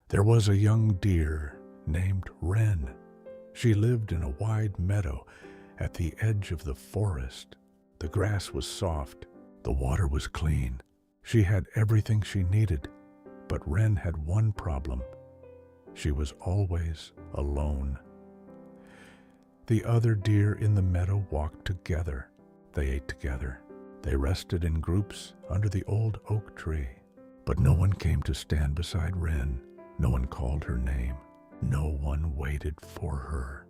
There was a young deer named Wren. She lived in a wide meadow at the edge of the forest. The grass was soft, the water was clean. She had everything she needed, but Wren had one problem. She was always alone. The other deer in the meadow walked together. They ate together. They rested in groups under the old oak tree. But no one came to stand beside Wren. No one called her name. No one waited for her.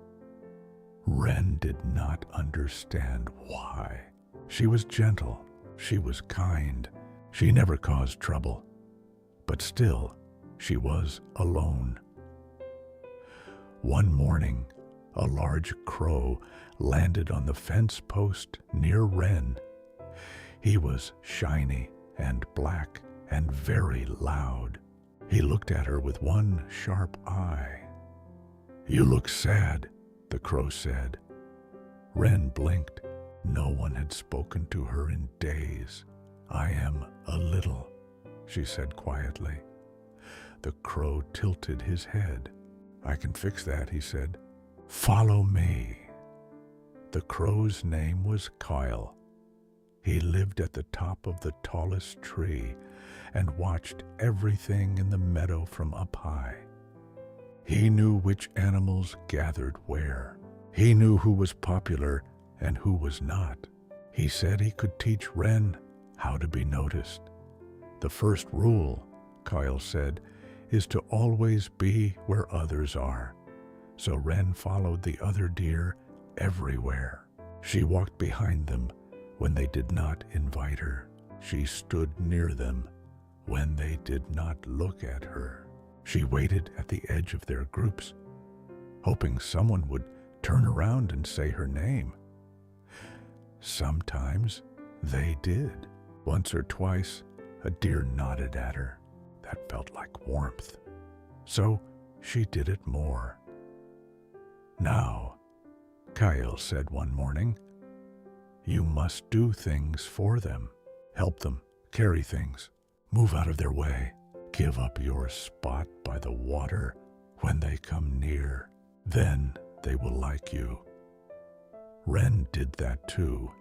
Wren did not understand why. She was gentle. She was kind. She never caused trouble. But still, she was alone. One morning, a large crow landed on the fence post near Wren. He was shiny and black and very loud. He looked at her with one sharp eye. "You look sad," the crow said. Wren blinked. No one had spoken to her in days. "I am a little," she said quietly. The crow tilted his head. "I can fix that," he said. "Follow me." The crow's name was Kyle. He lived at the top of the tallest tree and watched everything in the meadow from up high. He knew which animals gathered where. He knew who was popular and who was not. He said he could teach Wren how to be noticed. "The first rule," Kyle said, "is to always be where others are." So Wren followed the other deer everywhere. She walked behind them when they did not invite her. She stood near them when they did not look at her. She waited at the edge of their groups, hoping someone would turn around and say her name. Sometimes they did. Once or twice, a deer nodded at her. That felt like warmth. So she did it more. "Now," Kyle said one morning, "you must do things for them. Help them carry things. Move out of their way. Give up your spot by the water when they come near. Then they will like you." Wren did that too.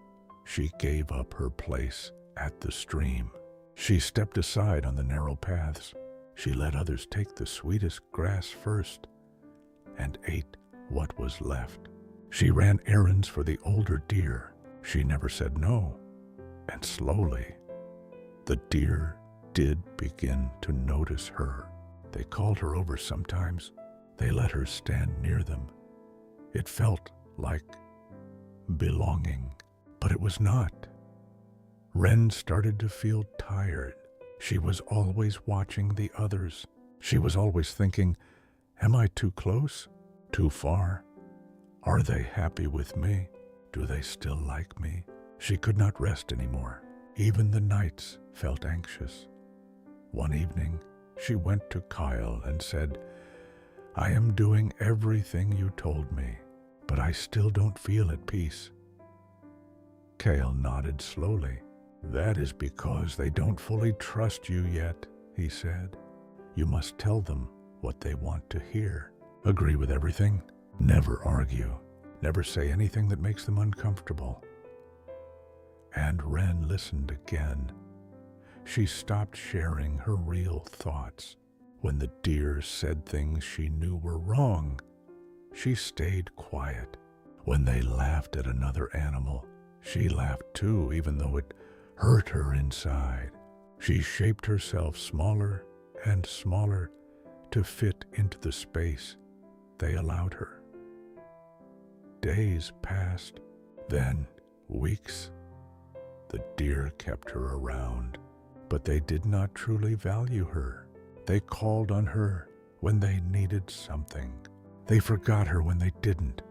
She gave up her place at the stream. She stepped aside on the narrow paths. She let others take the sweetest grass first and ate what was left. She ran errands for the older deer. She never said no. And slowly, the deer did begin to notice her. They called her over sometimes. They let her stand near them. It felt like belonging, but it was not. Wren started to feel tired. She was always watching the others. She was always thinking, "Am I too close? Too far? Are they happy with me? Do they still like me?" She could not rest anymore. Even the nights felt anxious. One evening, she went to Kyle and said, "I am doing everything you told me, but I still don't feel at peace." Kyle nodded slowly. "That is because they don't fully trust you yet," he said. "You must tell them what they want to hear. Agree with everything. Never argue. Never say anything that makes them uncomfortable." And Wren listened again. She stopped sharing her real thoughts. When the deer said things she knew were wrong, she stayed quiet. When they laughed at another animal, she laughed too, even though it hurt her inside. She shaped herself smaller and smaller to fit into the space they allowed her. Days passed, then weeks. The deer kept her around, but they did not truly value her. They called on her when they needed something. They forgot her when they didn't.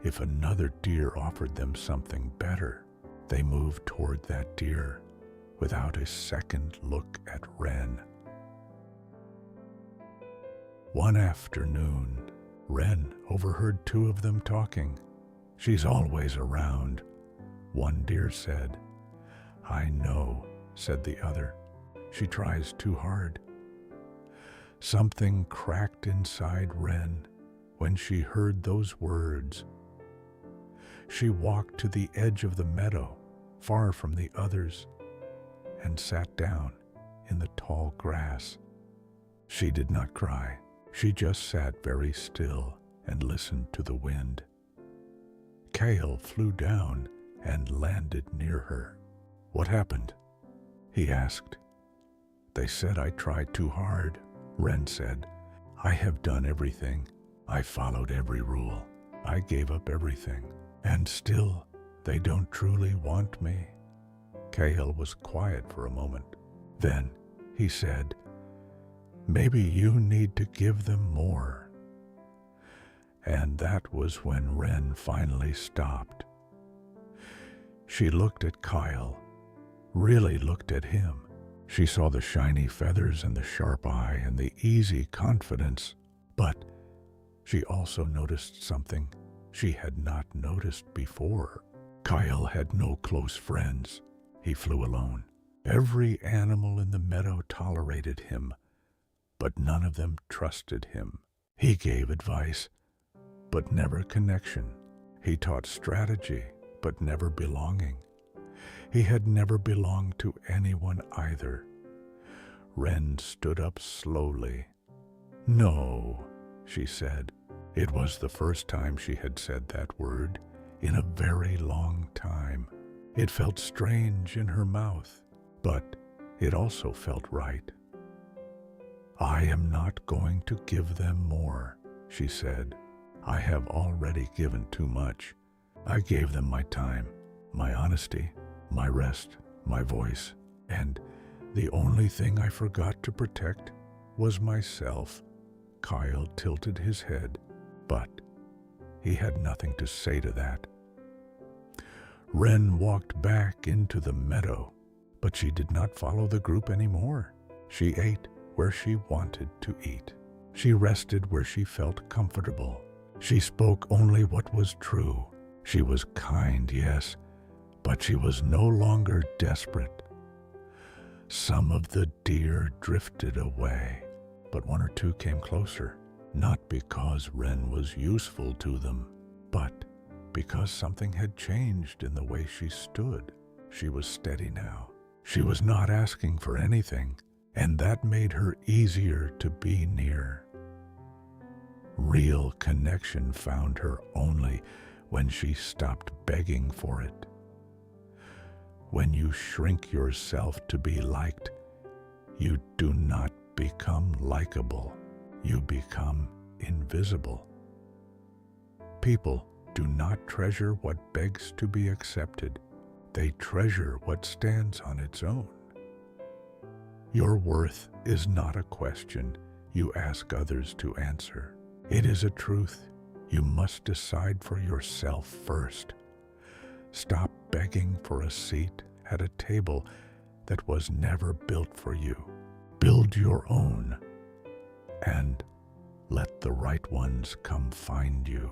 If another deer offered them something better, they moved toward that deer without a second look at Wren. One afternoon, Wren overheard two of them talking. "She's always around," one deer said. "I know," said the other. "She tries too hard." Something cracked inside Wren when she heard those words. She walked to the edge of the meadow, far from the others, and sat down in the tall grass. She did not cry. She just sat very still and listened to the wind. Kale flew down and landed near her. "What happened?" he asked. "They said I tried too hard," Wren said. "I have done everything. I followed every rule. I gave up everything. And still, they don't truly want me." Kale was quiet for a moment. Then he said, "Maybe you need to give them more." And that was when Wren finally stopped. She looked at Kyle, really looked at him. She saw the shiny feathers and the sharp eye and the easy confidence, but she also noticed something she had not noticed before. Kyle had no close friends. He flew alone. Every animal in the meadow tolerated him, but none of them trusted him. He gave advice, but never connection. He taught strategy, but never belonging. He had never belonged to anyone either. Wren stood up slowly. "No," she said. It was the first time she had said that word in a very long time. It felt strange in her mouth, but it also felt right. "I am not going to give them more," she said. "I have already given too much. I gave them my time, my honesty, my rest, my voice, and the only thing I forgot to protect was myself." Kyle tilted his head, but he had nothing to say to that. Wren walked back into the meadow, but she did not follow the group anymore. She ate where she wanted to eat. She rested where she felt comfortable. She spoke only what was true. She was kind, yes, but she was no longer desperate. Some of the deer drifted away, but one or two came closer, not because Wren was useful to them, but because something had changed in the way she stood. She was steady now. She was not asking for anything, and that made her easier to be near. Real connection found her only when she stopped begging for it. When you shrink yourself to be liked, you do not become likable. You become invisible. People do not treasure what begs to be accepted. They treasure what stands on its own. Your worth is not a question you ask others to answer. It is a truth you must decide for yourself first. Stop begging for a seat at a table that was never built for you. Build your own, and let the right ones come find you.